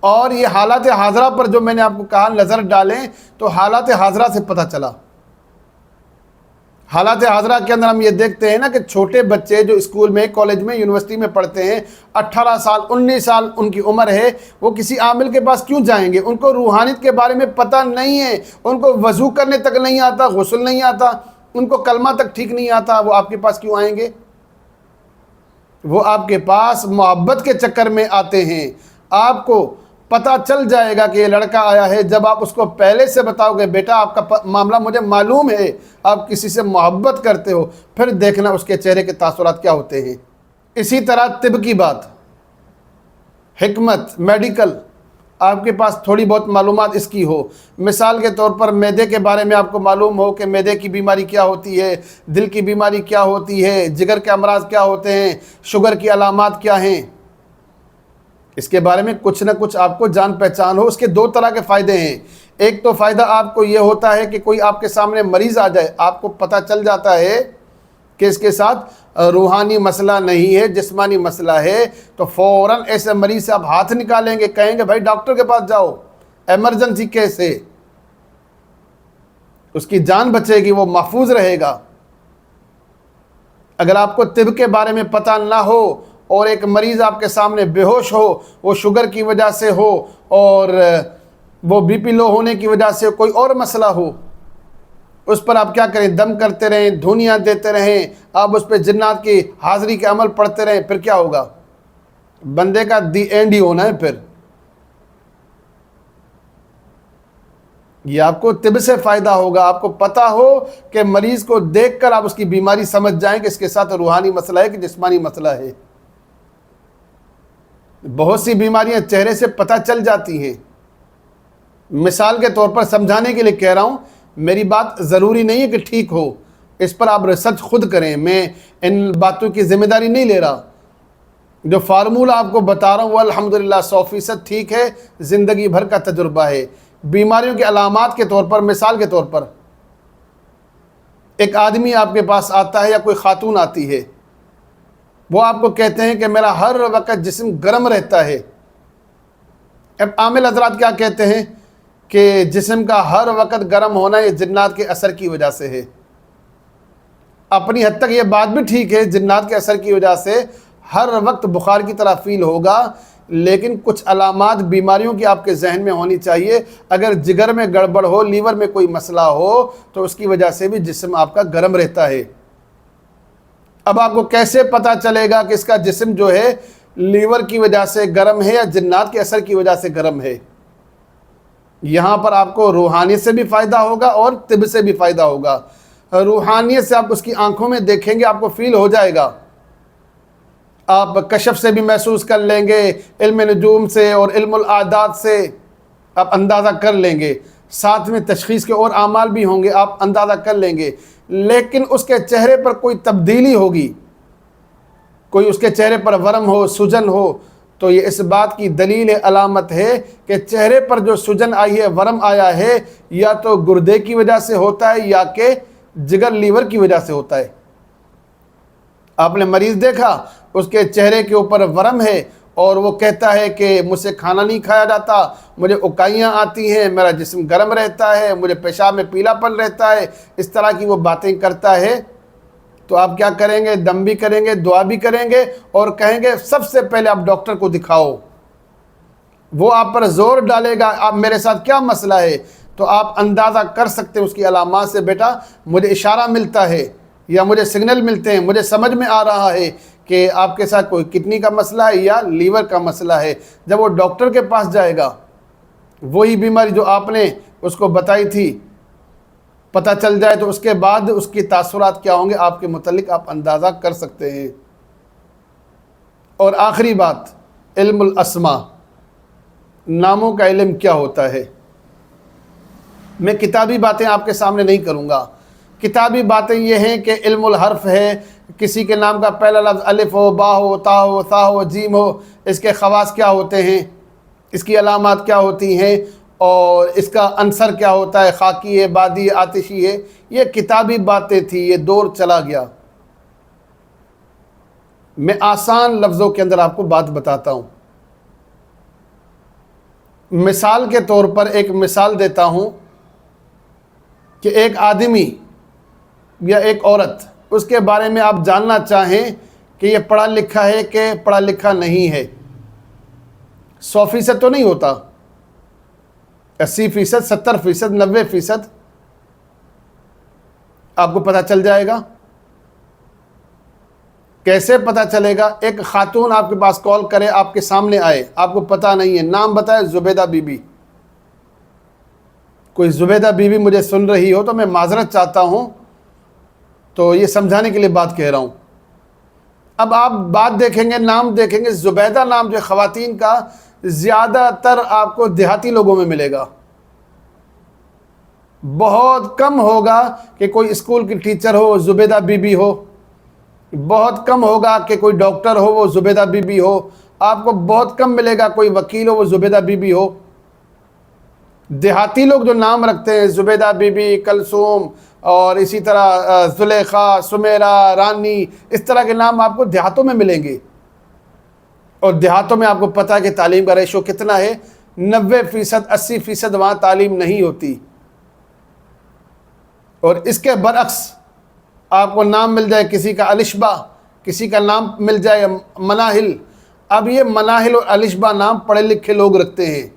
اور یہ حالات حاضرہ پر جو میں نے آپ کو کہا نظر ڈالیں تو حالات حاضرہ سے پتہ چلا۔ حالات حاضرہ کے اندر ہم یہ دیکھتے ہیں نا کہ چھوٹے بچے جو اسکول میں، کالج میں، یونیورسٹی میں پڑھتے ہیں، 18 سال 19 سال ان کی عمر ہے، وہ کسی عامل کے پاس کیوں جائیں گے؟ ان کو روحانیت کے بارے میں پتہ نہیں ہے، ان کو وضو کرنے تک نہیں آتا، غسل نہیں آتا، ان کو کلمہ تک ٹھیک نہیں آتا، وہ آپ کے پاس کیوں آئیں گے؟ وہ آپ کے پاس محبت کے چکر میں آتے ہیں۔ آپ کو پتہ چل جائے گا کہ یہ لڑکا آیا ہے جب آپ اس کو پہلے سے بتاؤ گے بیٹا آپ کا معاملہ مجھے معلوم ہے، آپ کسی سے محبت کرتے ہو، پھر دیکھنا اس کے چہرے کے تاثرات کیا ہوتے ہیں۔ اسی طرح طب کی بات، حکمت، میڈیکل، آپ کے پاس تھوڑی بہت معلومات اس کی ہو، مثال کے طور پر معدے کے بارے میں آپ کو معلوم ہو کہ معدے کی بیماری کیا ہوتی ہے، دل کی بیماری کیا ہوتی ہے، جگر کے امراض کیا ہوتے ہیں، شوگر کی علامات کیا ہیں، اس کے بارے میں کچھ نہ کچھ آپ کو جان پہچان ہو۔ اس کے دو طرح کے فائدے ہیں۔ ایک تو فائدہ آپ کو یہ ہوتا ہے کہ کوئی آپ کے سامنے مریض آ جائے، آپ کو پتہ چل جاتا ہے کہ اس کے ساتھ روحانی مسئلہ نہیں ہے، جسمانی مسئلہ ہے، تو فوراً ایسے مریض سے آپ ہاتھ نکالیں گے، کہیں گے بھائی ڈاکٹر کے پاس جاؤ، ایمرجنسی کیس ہے، اس کی جان بچے گی، وہ محفوظ رہے گا۔ اگر آپ کو طب کے بارے میں پتہ نہ ہو اور ایک مریض آپ کے سامنے بے ہوش ہو، وہ شوگر کی وجہ سے ہو اور وہ بی پی لو ہونے کی وجہ سے کوئی اور مسئلہ ہو، اس پر آپ کیا کریں؟ دم کرتے رہیں، دھونیاں دیتے رہیں، آپ اس پہ جنات کی حاضری کے عمل پڑھتے رہیں، پھر کیا ہوگا؟ بندے کا دی اینڈ ہی ہونا ہے۔ پھر یہ آپ کو طب سے فائدہ ہوگا، آپ کو پتہ ہو کہ مریض کو دیکھ کر آپ اس کی بیماری سمجھ جائیں کہ اس کے ساتھ روحانی مسئلہ ہے کہ جسمانی مسئلہ ہے۔ بہت سی بیماریاں چہرے سے پتہ چل جاتی ہیں۔ مثال کے طور پر سمجھانے کے لیے کہہ رہا ہوں، میری بات ضروری نہیں ہے کہ ٹھیک ہو، اس پر آپ ریسرچ خود کریں، میں ان باتوں کی ذمہ داری نہیں لے رہا۔ جو فارمولہ آپ کو بتا رہا ہوں وہ الحمدللہ 100% ٹھیک ہے، زندگی بھر کا تجربہ ہے۔ بیماریوں کے علامات کے طور پر، مثال کے طور پر، ایک آدمی آپ کے پاس آتا ہے یا کوئی خاتون آتی ہے، وہ آپ کو کہتے ہیں کہ میرا ہر وقت جسم گرم رہتا ہے۔ اب عامل حضرات کیا کہتے ہیں کہ جسم کا ہر وقت گرم ہونا یہ جنات کے اثر کی وجہ سے ہے۔ اپنی حد تک یہ بات بھی ٹھیک ہے، جنات کے اثر کی وجہ سے ہر وقت بخار کی طرح فیل ہوگا، لیکن کچھ علامات بیماریوں کی آپ کے ذہن میں ہونی چاہیے۔ اگر جگر میں گڑبڑ ہو، لیور میں کوئی مسئلہ ہو تو اس کی وجہ سے بھی جسم آپ کا گرم رہتا ہے۔ اب آپ کو کیسے پتہ چلے گا کہ اس کا جسم جو ہے لیور کی وجہ سے گرم ہے یا جنات کے اثر کی وجہ سے گرم ہے؟ یہاں پر آپ کو روحانیت سے بھی فائدہ ہوگا اور طب سے بھی فائدہ ہوگا۔ روحانیت سے آپ اس کی آنکھوں میں دیکھیں گے، آپ کو فیل ہو جائے گا، آپ کشف سے بھی محسوس کر لیں گے، علم نجوم سے اور علم الاعداد سے آپ اندازہ کر لیں گے، ساتھ میں تشخیص کے اور اعمال بھی ہوں گے، آپ اندازہ کر لیں گے۔ لیکن اس کے چہرے پر کوئی تبدیلی ہوگی، کوئی اس کے چہرے پر ورم ہو، سجن ہو، تو یہ اس بات کی دلیل علامت ہے کہ چہرے پر جو سجن آئی ہے، ورم آیا ہے، یا تو گردے کی وجہ سے ہوتا ہے یا کہ جگر لیور کی وجہ سے ہوتا ہے۔ آپ نے مریض دیکھا، اس کے چہرے کے اوپر ورم ہے اور وہ کہتا ہے کہ مجھ سے کھانا نہیں کھایا جاتا، مجھے اکائیاں آتی ہیں، میرا جسم گرم رہتا ہے، مجھے پیشاب میں پیلا پن رہتا ہے، اس طرح کی وہ باتیں کرتا ہے، تو آپ کیا کریں گے؟ دم بھی کریں گے، دعا بھی کریں گے اور کہیں گے سب سے پہلے آپ ڈاکٹر کو دکھاؤ۔ وہ آپ پر زور ڈالے گا، آپ میرے ساتھ کیا مسئلہ ہے؟ تو آپ اندازہ کر سکتے ہیں اس کی علامات سے، بیٹا مجھے اشارہ ملتا ہے یا مجھے سگنل ملتے ہیں، مجھے سمجھ میں آ رہا ہے کہ آپ کے ساتھ کوئی کڈنی کا مسئلہ ہے یا لیور کا مسئلہ ہے۔ جب وہ ڈاکٹر کے پاس جائے گا، وہی بیماری جو آپ نے اس کو بتائی تھی پتہ چل جائے، تو اس کے بعد اس کی تاثرات کیا ہوں گے آپ کے متعلق آپ اندازہ کر سکتے ہیں۔ اور آخری بات، علم الاسماء، ناموں کا علم کیا ہوتا ہے۔ میں کتابی باتیں آپ کے سامنے نہیں کروں گا۔ کتابی باتیں یہ ہیں کہ علم الحرف ہے، کسی کے نام کا پہلا لفظ الف ہو، با ہو، تا ہو، ثا ہو، جیم ہو، اس کے خواص کیا ہوتے ہیں، اس کی علامات کیا ہوتی ہیں، اور اس کا عنصر کیا ہوتا ہے، خاکی ہے، بادی، آتشی ہے۔ یہ کتابی باتیں تھی، یہ دور چلا گیا۔ میں آسان لفظوں کے اندر آپ کو بات بتاتا ہوں۔ مثال کے طور پر ایک مثال دیتا ہوں کہ ایک آدمی یا ایک عورت، اس کے بارے میں آپ جاننا چاہیں کہ یہ پڑھا لکھا ہے کہ پڑھا لکھا نہیں ہے۔ 100% تو نہیں ہوتا، 80%، 70%، 90% آپ کو پتہ چل جائے گا۔ کیسے پتہ چلے گا؟ ایک خاتون آپ کے پاس کال کرے، آپ کے سامنے آئے، آپ کو پتہ نہیں ہے، نام بتائے زبیدہ بی بی۔ کوئی زبیدہ بی بی مجھے سن رہی ہو تو میں معذرت چاہتا ہوں، تو یہ سمجھانے کے لیے بات کہہ رہا ہوں۔ اب آپ بات دیکھیں گے، نام دیکھیں گے، زبیدہ نام جو خواتین کا زیادہ تر آپ کو دیہاتی لوگوں میں ملے گا۔ بہت کم ہوگا کہ کوئی اسکول کی ٹیچر ہو زبیدہ بی بی ہو، بہت کم ہوگا کہ کوئی ڈاکٹر ہو وہ زبیدہ بی بی ہو، آپ کو بہت کم ملے گا کوئی وکیل ہو وہ زبیدہ بی بی ہو۔ دیہاتی لوگ جو نام رکھتے ہیں، زبیدہ بی بی، کلثوم، اور اسی طرح زلیخا، سمیرہ، رانی، اس طرح کے نام آپ کو دیہاتوں میں ملیں گے۔ اور دیہاتوں میں آپ کو پتہ ہے کہ تعلیم کا ریشو کتنا ہے، 90%، 80% وہاں تعلیم نہیں ہوتی۔ اور اس کے برعکس آپ کو نام مل جائے کسی کا الشبا، کسی کا نام مل جائے مناہل۔ اب یہ مناہل اور الشبا نام پڑھے لکھے لوگ رکھتے ہیں،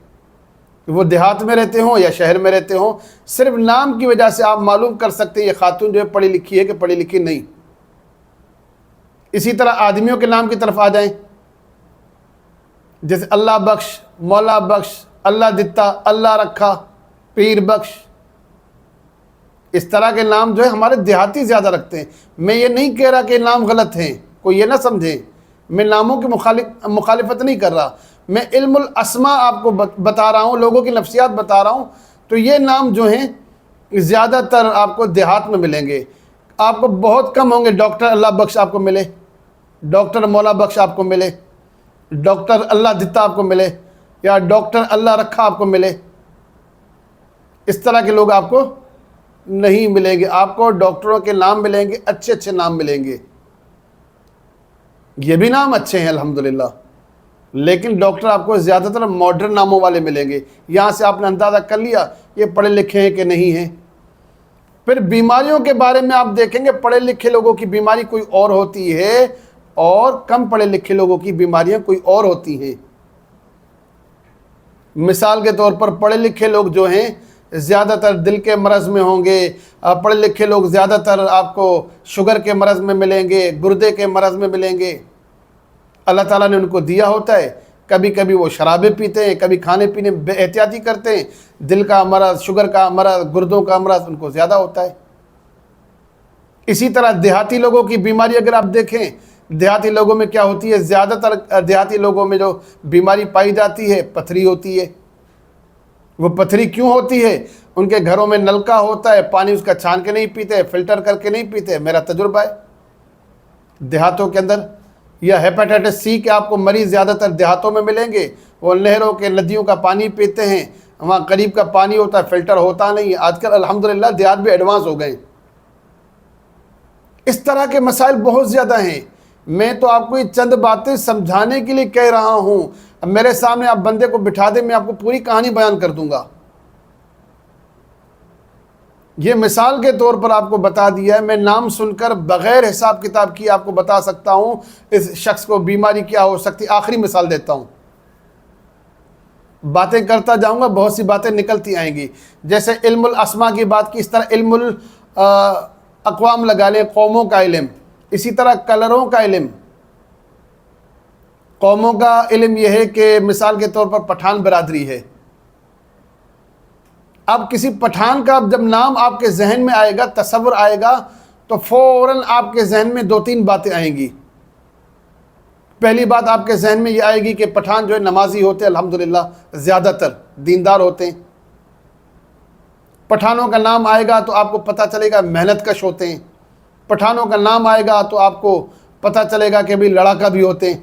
وہ دیہات میں رہتے ہوں یا شہر میں رہتے ہوں، صرف نام کی وجہ سے آپ معلوم کر سکتے ہیں یہ خاتون جو ہے پڑھی لکھی ہے کہ پڑھی لکھی نہیں۔ اسی طرح آدمیوں کے نام کی طرف آ جائیں، جیسے اللہ بخش، مولا بخش، اللہ دتا، اللہ رکھا، پیر بخش، اس طرح کے نام جو ہے ہمارے دیہاتی زیادہ رکھتے ہیں۔ میں یہ نہیں کہہ رہا کہ نام غلط ہیں، کوئی یہ نہ سمجھیں، میں ناموں کی مخالفت نہیں کر رہا، میں علم الاسماء آپ کو بتا رہا ہوں، لوگوں کی نفسیات بتا رہا ہوں۔ تو یہ نام جو ہیں زیادہ تر آپ کو دیہات میں ملیں گے، آپ کو بہت کم ہوں گے ڈاکٹر اللہ بخش آپ کو ملے، ڈاکٹر مولا بخش آپ کو ملے، ڈاکٹر اللہ دتا آپ کو ملے، یا ڈاکٹر اللہ رکھا آپ کو ملے۔ اس طرح کے لوگ آپ کو نہیں ملیں گے۔ آپ کو ڈاکٹروں کے نام ملیں گے، اچھے اچھے نام ملیں گے، یہ بھی نام اچھے ہیں الحمدللہ، لیکن ڈاکٹر آپ کو زیادہ تر ماڈرن ناموں والے ملیں گے۔ یہاں سے آپ نے اندازہ کر لیا یہ پڑھے لکھے ہیں کہ نہیں ہیں۔ پھر بیماریوں کے بارے میں آپ دیکھیں گے، پڑھے لکھے لوگوں کی بیماری کوئی اور ہوتی ہے اور کم پڑھے لکھے لوگوں کی بیماریاں کوئی اور ہوتی ہیں۔ مثال کے طور پر پڑھے لکھے لوگ جو ہیں زیادہ تر دل کے مرض میں ہوں گے، پڑھے لکھے لوگ زیادہ تر آپ کو شوگر کے مرض میں ملیں گے، گردے کے مرض میں ملیں گے۔ اللہ تعالیٰ نے ان کو دیا ہوتا ہے، کبھی کبھی وہ شرابیں پیتے ہیں، کبھی کھانے پینے بے احتیاطی کرتے ہیں، دل کا مرض، شوگر کا مرض، گردوں کا مرض ان کو زیادہ ہوتا ہے۔ اسی طرح دیہاتی لوگوں کی بیماری اگر آپ دیکھیں، دیہاتی لوگوں میں کیا ہوتی ہے، زیادہ تر دیہاتی لوگوں میں جو بیماری پائی جاتی ہے پتھری ہوتی ہے۔ وہ پتھری کیوں ہوتی ہے؟ ان کے گھروں میں نلکا ہوتا ہے، پانی اس کا چھان کے نہیں پیتے، فلٹر کر کے نہیں پیتے، میرا تجربہ ہے دیہاتوں کے اندر۔ یا ہیپاٹائٹس سی کے آپ کو مریض زیادہ تر دیہاتوں میں ملیں گے، وہ نہروں کے ندیوں کا پانی پیتے ہیں، وہاں قریب کا پانی ہوتا ہے، فلٹر ہوتا نہیں ہے۔ آج کل الحمدللہ دیہات بھی ایڈوانس ہو گئے۔ اس طرح کے مسائل بہت زیادہ ہیں، میں تو آپ کو یہ چند باتیں سمجھانے کے لیے کہہ رہا ہوں۔ اب میرے سامنے آپ بندے کو بٹھا دیں، میں آپ کو پوری کہانی بیان کر دوں گا۔ یہ مثال کے طور پر آپ کو بتا دیا ہے، میں نام سن کر بغیر حساب کتاب کی آپ کو بتا سکتا ہوں اس شخص کو بیماری کیا ہو سکتی۔ آخری مثال دیتا ہوں، باتیں کرتا جاؤں گا، بہت سی باتیں نکلتی آئیں گی. جیسے علم الاسماء کی بات کی، اس طرح علم الاقوام لگا لیں، قوموں کا علم. اسی طرح کلروں کا علم. قوموں کا علم یہ ہے کہ مثال کے طور پر پٹھان برادری ہے. اب کسی پٹھان کا جب نام آپ کے ذہن میں آئے گا، تصور آئے گا، تو فوراً آپ کے ذہن میں 2-3 باتیں آئیں گی. پہلی بات آپ کے ذہن میں یہ آئے گی کہ پٹھان جو ہے نمازی ہوتے ہیں، الحمدللہ زیادہ تر دیندار ہوتے ہیں. پٹھانوں کا نام آئے گا تو آپ کو پتہ چلے گا محنت کش ہوتے ہیں. پٹھانوں کا نام آئے گا تو آپ کو پتہ چلے گا کہ بھی لڑاکا بھی ہوتے ہیں.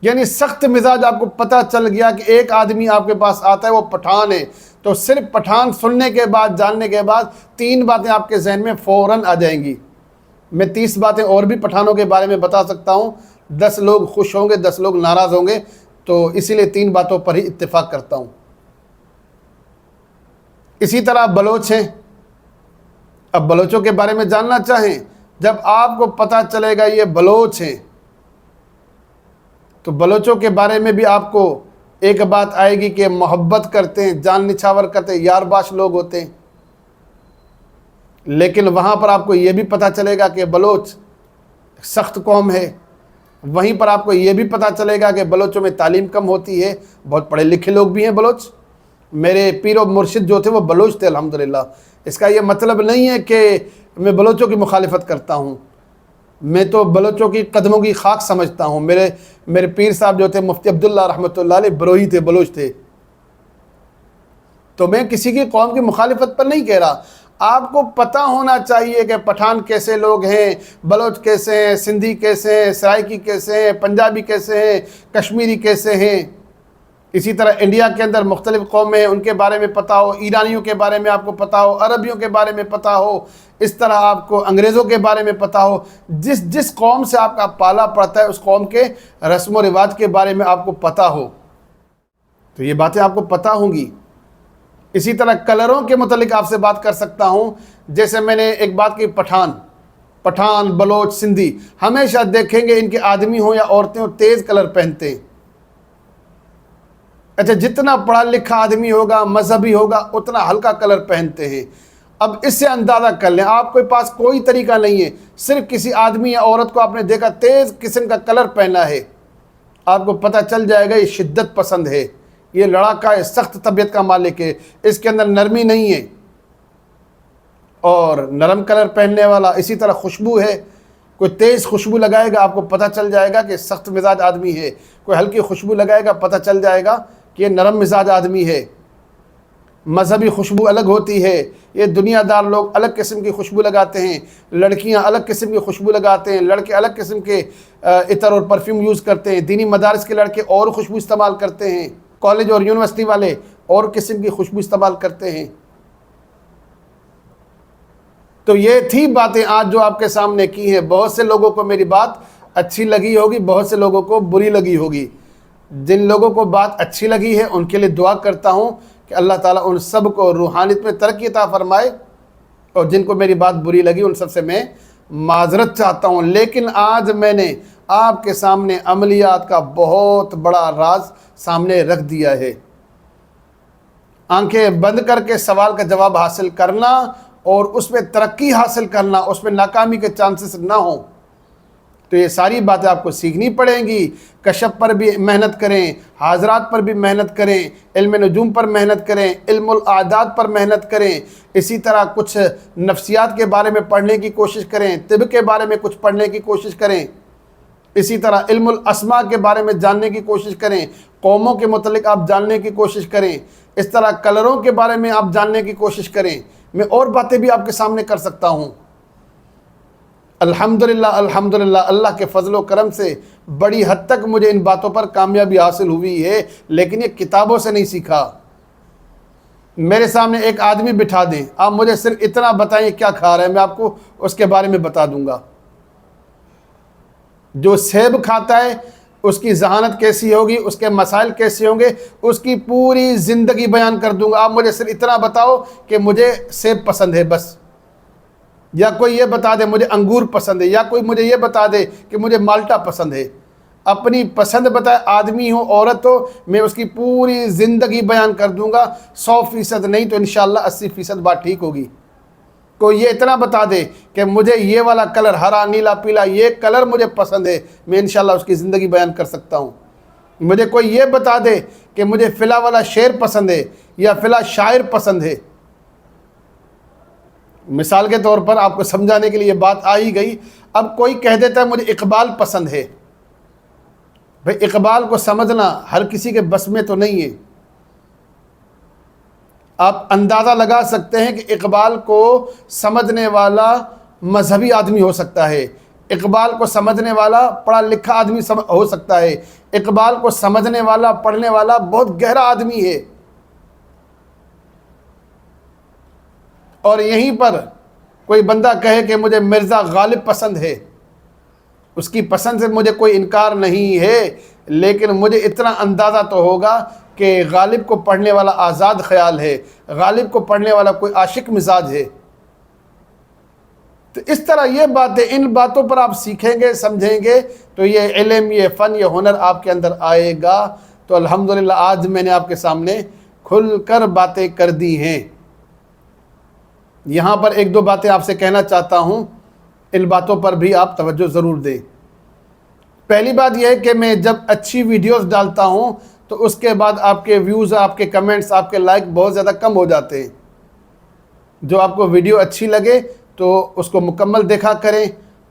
یعنی سخت مزاج. آپ کو پتہ چل گیا کہ ایک آدمی آپ کے پاس آتا ہے وہ پٹھان ہے، تو صرف پٹھان سننے کے بعد، جاننے کے بعد 3 باتیں آپ کے ذہن میں فوراً آ جائیں گی. میں 30 باتیں اور بھی پٹھانوں کے بارے میں بتا سکتا ہوں. 10 لوگ خوش ہوں گے، 10 لوگ ناراض ہوں گے، تو اسی لیے 3 باتوں پر ہی اتفاق کرتا ہوں. اسی طرح بلوچ ہیں. اب بلوچوں کے بارے میں جاننا چاہیں، جب آپ کو پتہ چلے گا یہ بلوچ ہیں، تو بلوچوں کے بارے میں بھی آپ کو ایک بات آئے گی کہ محبت کرتے ہیں، جان نچھاور کرتے ہیں، یار باش لوگ ہوتے ہیں. لیکن وہاں پر آپ کو یہ بھی پتہ چلے گا کہ بلوچ سخت قوم ہے. وہیں پر آپ کو یہ بھی پتہ چلے گا کہ بلوچوں میں تعلیم کم ہوتی ہے. بہت پڑھے لکھے لوگ بھی ہیں بلوچ. میرے پیر و مرشد جو تھے وہ بلوچ تھے الحمدللہ. اس کا یہ مطلب نہیں ہے کہ میں بلوچوں کی مخالفت کرتا ہوں. میں تو بلوچوں کی قدموں کی خاک سمجھتا ہوں. میرے پیر صاحب جو تھے مفتی عبداللہ رحمۃ اللہ علیہ بروہی تھے، بلوچ تھے. تو میں کسی کی قوم کی مخالفت پر نہیں کہہ رہا. آپ کو پتہ ہونا چاہیے کہ پٹھان کیسے لوگ ہیں، بلوچ کیسے ہیں، سندھی کیسے ہیں، سرائکی کیسے ہیں، پنجابی کیسے ہیں، کشمیری کیسے ہیں. اسی طرح انڈیا کے اندر مختلف قومیں ہیں، ان کے بارے میں پتہ ہو. ایرانیوں کے بارے میں آپ کو پتہ ہو، عربیوں کے بارے میں پتہ ہو. اس طرح آپ کو انگریزوں کے بارے میں پتہ ہو. جس قوم سے آپ کا پالا پڑتا ہے اس قوم کے رسم و رواج کے بارے میں آپ کو پتہ ہو، تو یہ باتیں آپ کو پتہ ہوں گی. اسی طرح کلروں کے متعلق آپ سے بات کر سکتا ہوں. جیسے میں نے ایک بات کی، پٹھان، بلوچ، سندھی، ہمیشہ دیکھیں گے ان کے آدمی ہوں یا عورتیں ہوں تیز کلر پہنتے ہیں. اچھا، جتنا پڑھا لکھا آدمی ہوگا، مذہبی ہوگا، اتنا ہلکا کلر پہنتے ہیں. اب اس سے اندازہ کر لیں، آپ کے پاس کوئی طریقہ نہیں ہے، صرف کسی آدمی یا عورت کو آپ نے دیکھا تیز قسم کا کلر پہنا ہے، آپ کو پتہ چل جائے گا یہ شدت پسند ہے، یہ لڑاکا ہے، سخت طبیعت کا مالک ہے، اس کے اندر نرمی نہیں ہے. اور نرم کلر پہننے والا، اسی طرح خوشبو ہے، کوئی تیز خوشبو لگائے گا آپ کو پتہ چل جائے گا کہ سخت مزاج آدمی ہے. کوئی ہلکی خوشبو لگائے گا پتہ چل جائے گا کہ یہ نرم مزاج آدمی ہے. مذہبی خوشبو الگ ہوتی ہے. یہ دنیا دار لوگ الگ قسم کی خوشبو لگاتے ہیں، لڑکیاں الگ قسم کی خوشبو لگاتے ہیں، لڑکے الگ قسم کے عطر اور پرفیوم یوز کرتے ہیں. دینی مدارس کے لڑکے اور خوشبو استعمال کرتے ہیں، کالج اور یونیورسٹی والے اور قسم کی خوشبو استعمال کرتے ہیں. تو یہ تھی باتیں آج جو آپ کے سامنے کی ہیں. بہت سے لوگوں کو میری بات اچھی لگی ہوگی، بہت سے لوگوں کو بری لگی ہوگی. جن لوگوں کو بات اچھی لگی ہے ان کے لیے دعا کرتا ہوں کہ اللہ تعالیٰ ان سب کو روحانیت میں ترقی عطا فرمائے، اور جن کو میری بات بری لگی ان سب سے میں معذرت چاہتا ہوں. لیکن آج میں نے آپ کے سامنے عملیات کا بہت بڑا راز سامنے رکھ دیا ہے. آنکھیں بند کر کے سوال کا جواب حاصل کرنا اور اس میں ترقی حاصل کرنا، اس میں ناکامی کے چانسز نہ ہوں. تو یہ ساری باتیں آپ کو سیکھنی پڑیں گی. کشف پر بھی محنت کریں، حاضرات پر بھی محنت کریں، علم نجوم پر محنت کریں، علم الاعداد پر محنت کریں. اسی طرح کچھ نفسیات کے بارے میں پڑھنے کی کوشش کریں، طب کے بارے میں کچھ پڑھنے کی کوشش کریں. اسی طرح علم الاسماء کے بارے میں جاننے کی کوشش کریں، قوموں کے متعلق آپ جاننے کی کوشش کریں. اس طرح کلروں کے بارے میں آپ جاننے کی کوشش کریں. میں اور باتیں بھی آپ کے سامنے کر سکتا ہوں. الحمدللہ الحمدللہ اللہ کے فضل و کرم سے بڑی حد تک مجھے ان باتوں پر کامیابی حاصل ہوئی ہے، لیکن یہ کتابوں سے نہیں سیکھا. میرے سامنے ایک آدمی بٹھا دیں، آپ مجھے صرف اتنا بتائیں کیا کھا رہا ہے، میں آپ کو اس کے بارے میں بتا دوں گا. جو سیب کھاتا ہے اس کی ذہانت کیسی ہوگی، اس کے مسائل کیسے ہوں گے، اس کی پوری زندگی بیان کر دوں گا. آپ مجھے صرف اتنا بتاؤ کہ مجھے سیب پسند ہے بس، یا کوئی یہ بتا دے مجھے انگور پسند ہے، یا کوئی مجھے یہ بتا دے کہ مجھے مالٹا پسند ہے. اپنی پسند بتائے، آدمی ہو عورت ہو، میں اس کی پوری زندگی بیان کر دوں گا، 100% نہیں تو انشاءاللہ 80% بات ٹھیک ہوگی۔ کوئی یہ اتنا بتا دے کہ مجھے یہ والا کلر، ہرا نیلا پیلا، یہ کلر مجھے پسند ہے، میں انشاءاللہ اس کی زندگی بیان کر سکتا ہوں۔ مجھے کوئی یہ بتا دے کہ مجھے فلاں والا شعر پسند ہے یا فلاں شاعر پسند ہے۔ مثال کے طور پر آپ کو سمجھانے کے لیے یہ بات آ ہی گئی، اب کوئی کہہ دیتا ہے مجھے اقبال پسند ہے، بھئی اقبال کو سمجھنا ہر کسی کے بس میں تو نہیں ہے۔ آپ اندازہ لگا سکتے ہیں کہ اقبال کو سمجھنے والا مذہبی آدمی ہو سکتا ہے، اقبال کو سمجھنے والا پڑھا لکھا آدمی ہو سکتا ہے، اقبال کو سمجھنے والا پڑھنے والا بہت گہرا آدمی ہے۔ اور یہیں پر کوئی بندہ کہے کہ مجھے مرزا غالب پسند ہے، اس کی پسند سے مجھے کوئی انکار نہیں ہے، لیکن مجھے اتنا اندازہ تو ہوگا کہ غالب کو پڑھنے والا آزاد خیال ہے، غالب کو پڑھنے والا کوئی عاشق مزاج ہے۔ تو اس طرح یہ باتیں، ان باتوں پر آپ سیکھیں گے، سمجھیں گے تو یہ علم، یہ فن، یہ ہنر آپ کے اندر آئے گا۔ تو الحمدللہ آج میں نے آپ کے سامنے کھل کر باتیں کر دی ہیں۔ یہاں پر ایک دو باتیں آپ سے کہنا چاہتا ہوں، ان باتوں پر بھی آپ توجہ ضرور دیں۔ پہلی بات یہ ہے کہ میں جب اچھی ویڈیوز ڈالتا ہوں تو اس کے بعد آپ کے ویوز، آپ کے کمنٹس، آپ کے لائک بہت زیادہ کم ہو جاتے ہیں۔ جو آپ کو ویڈیو اچھی لگے تو اس کو مکمل دیکھا کریں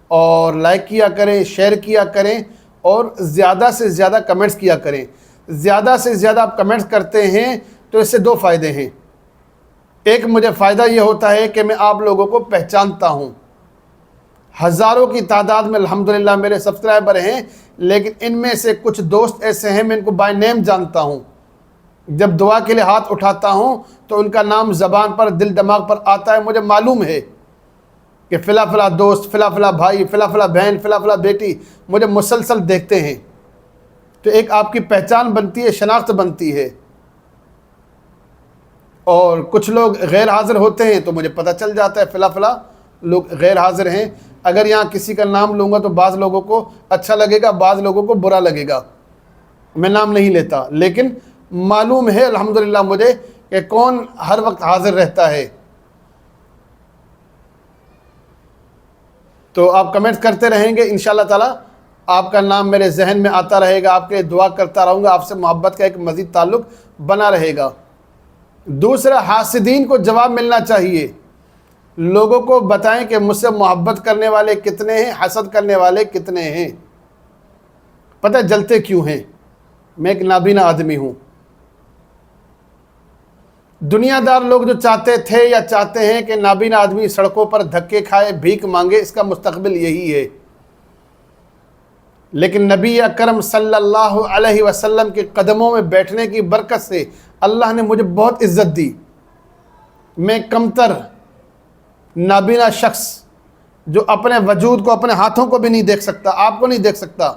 اور لائک کیا کریں، شیئر کیا کریں اور زیادہ سے زیادہ کمنٹس کیا کریں۔ زیادہ سے زیادہ آپ کمنٹس کرتے ہیں تو اس سے دو فائدے ہیں۔ ایک مجھے فائدہ یہ ہوتا ہے کہ میں آپ لوگوں کو پہچانتا ہوں، ہزاروں کی تعداد میں الحمدللہ میرے سبسکرائبر ہیں، لیکن ان میں سے کچھ دوست ایسے ہیں میں ان کو بائی نیم جانتا ہوں۔ جب دعا کے لیے ہاتھ اٹھاتا ہوں تو ان کا نام زبان پر، دل دماغ پر آتا ہے، مجھے معلوم ہے کہ فلاں فلاں دوست، فلاں فلاں بھائی، فلاں فلاں بہن، فلاں فلاں بیٹی مجھے مسلسل دیکھتے ہیں۔ تو ایک آپ کی پہچان بنتی ہے، شناخت بنتی ہے۔ اور کچھ لوگ غیر حاضر ہوتے ہیں تو مجھے پتہ چل جاتا ہے فلاں فلاں لوگ غیر حاضر ہیں۔ اگر یہاں کسی کا نام لوں گا تو بعض لوگوں کو اچھا لگے گا، بعض لوگوں کو برا لگے گا، میں نام نہیں لیتا، لیکن معلوم ہے الحمدللہ مجھے کہ کون ہر وقت حاضر رہتا ہے۔ تو آپ کمنٹس کرتے رہیں گے، انشاءاللہ تعالی آپ کا نام میرے ذہن میں آتا رہے گا، آپ کے دعا کرتا رہوں گا، آپ سے محبت کا ایک مزید تعلق بنا رہے گا۔ دوسرا، حاسدین کو جواب ملنا چاہیے، لوگوں کو بتائیں کہ مجھ سے محبت کرنے والے کتنے ہیں، حسد کرنے والے کتنے ہیں۔ پتہ جلتے کیوں ہیں؟ میں ایک نابینا آدمی ہوں۔ دنیا دار لوگ جو چاہتے تھے یا چاہتے ہیں کہ نابینا آدمی سڑکوں پر دھکے کھائے، بھیک مانگے، اس کا مستقبل یہی ہے۔ لیکن نبی اکرم صلی اللہ علیہ وسلم کے قدموں میں بیٹھنے کی برکت سے اللہ نے مجھے بہت عزت دی۔ میں کمتر نابینا شخص جو اپنے وجود کو، اپنے ہاتھوں کو بھی نہیں دیکھ سکتا، آپ کو نہیں دیکھ سکتا،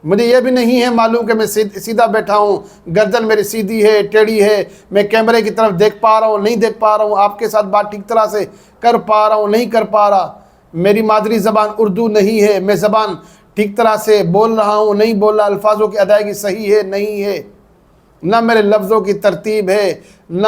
مجھے یہ بھی نہیں ہے معلوم کہ میں سیدھا بیٹھا ہوں، گردن میری سیدھی ہے، ٹیڑھی ہے، میں کیمرے کی طرف دیکھ پا رہا ہوں، نہیں دیکھ پا رہا ہوں، آپ کے ساتھ بات ٹھیک طرح سے کر پا رہا ہوں، نہیں کر پا رہا، میری مادری زبان اردو نہیں ہے، میں زبان ٹھیک طرح سے بول رہا ہوں، نہیں بول رہا، الفاظوں کی ادائیگی صحیح ہے نہیں ہے، نہ میرے لفظوں کی ترتیب ہے، نہ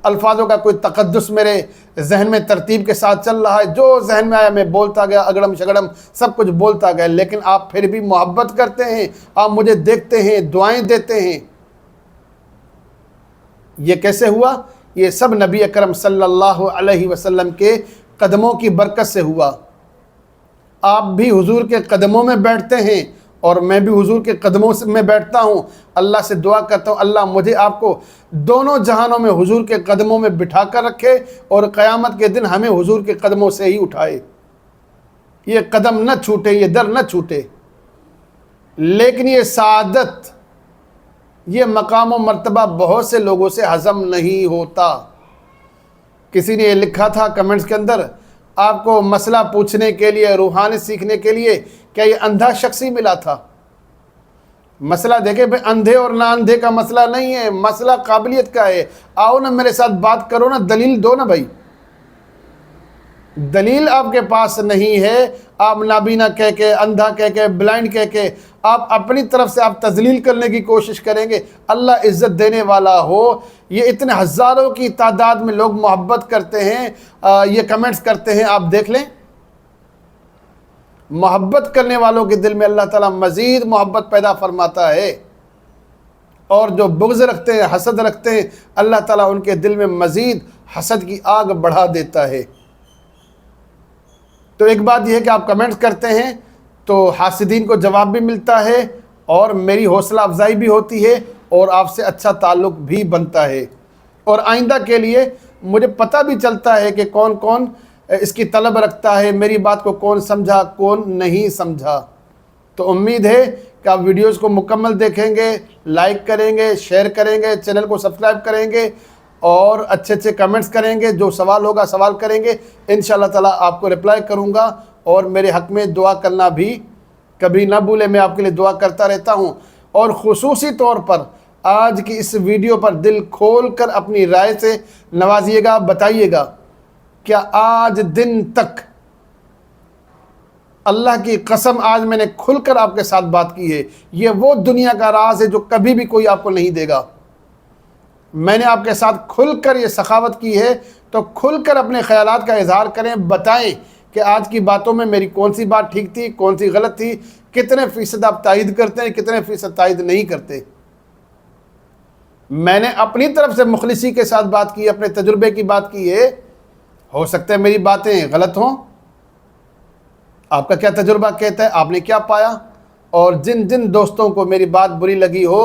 الفاظوں کا کوئی تقدس میرے ذہن میں ترتیب کے ساتھ چل رہا ہے، جو ذہن میں آیا میں بولتا گیا، اگڑم شگڑم سب کچھ بولتا گیا، لیکن آپ پھر بھی محبت کرتے ہیں، آپ مجھے دیکھتے ہیں، دعائیں دیتے ہیں۔ یہ کیسے ہوا؟ یہ سب نبی اکرم صلی اللہ علیہ وسلم کے قدموں کی برکت سے ہوا۔ آپ بھی حضور کے قدموں میں بیٹھتے ہیں اور میں بھی حضور کے قدموں میں بیٹھتا ہوں۔ اللہ سے دعا کرتا ہوں اللہ مجھے آپ کو دونوں جہانوں میں حضور کے قدموں میں بٹھا کر رکھے اور قیامت کے دن ہمیں حضور کے قدموں سے ہی اٹھائے، یہ قدم نہ چھوٹے، یہ در نہ چھوٹے۔ لیکن یہ سعادت، یہ مقام و مرتبہ بہت سے لوگوں سے ہضم نہیں ہوتا۔ کسی نے یہ لکھا تھا کمنٹس کے اندر، آپ کو مسئلہ پوچھنے کے لیے، روحانیت سیکھنے کے لیے کیا یہ اندھا شخص ہی ملا تھا؟ مسئلہ دیکھیں بھائی، اندھے اور نہ اندھے کا مسئلہ نہیں ہے، مسئلہ قابلیت کا ہے۔ آؤ نا میرے ساتھ بات کرو نا، دلیل دو نا بھائی۔ دلیل آپ کے پاس نہیں ہے، آپ نابینا کہہ کے، اندھا کہہ کے، بلائنڈ کہہ کے آپ اپنی طرف سے آپ تذلیل کرنے کی کوشش کریں گے۔ اللہ عزت دینے والا ہو۔ یہ اتنے ہزاروں کی تعداد میں لوگ محبت کرتے ہیں، یہ کمنٹس کرتے ہیں، آپ دیکھ لیں۔ محبت کرنے والوں کے دل میں اللہ تعالیٰ مزید محبت پیدا فرماتا ہے، اور جو بغض رکھتے ہیں، حسد رکھتے ہیں، اللہ تعالیٰ ان کے دل میں مزید حسد کی آگ بڑھا دیتا ہے۔ تو ایک بات یہ ہے کہ آپ کمنٹس کرتے ہیں تو حاسدین کو جواب بھی ملتا ہے، اور میری حوصلہ افزائی بھی ہوتی ہے، اور آپ سے اچھا تعلق بھی بنتا ہے، اور آئندہ کے لیے مجھے پتہ بھی چلتا ہے کہ کون کون اس کی طلب رکھتا ہے، میری بات کو کون سمجھا کون نہیں سمجھا۔ تو امید ہے کہ آپ ویڈیوز کو مکمل دیکھیں گے، لائک کریں گے، شیئر کریں گے، چینل کو سبسکرائب کریں گے، اور اچھے اچھے کمنٹس کریں گے۔ جو سوال ہوگا سوال کریں گے، انشاءاللہ تعالیٰ آپ کو رپلائی کروں گا، اور میرے حق میں دعا کرنا بھی کبھی نہ بھولے، میں آپ کے لیے دعا کرتا رہتا ہوں۔ اور خصوصی طور پر آج کی اس ویڈیو پر دل کھول کر اپنی رائے سے نوازیے گا، بتائیے گا کیا آج دن تک، اللہ کی قسم آج میں نے کھل کر آپ کے ساتھ بات کی ہے، یہ وہ دنیا کا راز ہے جو کبھی بھی کوئی آپ کو نہیں دے گا۔ میں نے آپ کے ساتھ کھل کر یہ سخاوت کی ہے، تو کھل کر اپنے خیالات کا اظہار کریں، بتائیں کہ آج کی باتوں میں میری کون سی بات ٹھیک تھی، کون سی غلط تھی، کتنے فیصد آپ تائید کرتے ہیں، کتنے فیصد تائید نہیں کرتے۔ میں نے اپنی طرف سے مخلصی کے ساتھ بات کی، اپنے تجربے کی بات کی ہے، ہو سکتا ہے میری باتیں غلط ہوں، آپ کا کیا تجربہ کہتا ہے، آپ نے کیا پایا؟ اور جن جن دوستوں کو میری بات بری لگی ہو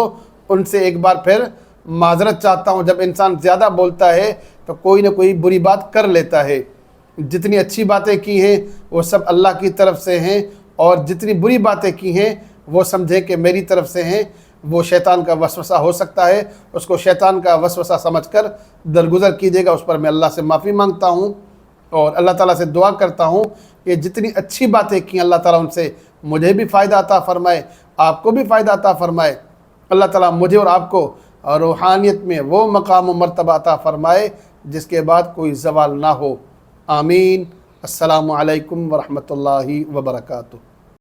ان سے ایک بار پھر معذرت چاہتا ہوں۔ جب انسان زیادہ بولتا ہے تو کوئی نہ کوئی بری بات کر لیتا ہے۔ جتنی اچھی باتیں کی ہیں وہ سب اللہ کی طرف سے ہیں، اور جتنی بری باتیں کی ہیں وہ سمجھیں کہ میری طرف سے ہیں۔ وہ شیطان کا وسوسہ ہو سکتا ہے، اس کو شیطان کا وسوسہ سمجھ کر درگزر کیجیے گا، اس پر میں اللہ سے معافی مانگتا ہوں، اور اللہ تعالیٰ سے دعا کرتا ہوں کہ جتنی اچھی باتیں کی اللہ تعالیٰ ان سے مجھے بھی فائدہ عطا فرمائے، آپ کو بھی فائدہ عطا فرمائے۔ اللہ تعالیٰ مجھے اور آپ کو روحانیت میں وہ مقام و مرتبہ عطا فرمائے جس کے بعد کوئی زوال نہ ہو۔ آمین۔ السلام علیکم ورحمۃ اللہ وبرکاتہ۔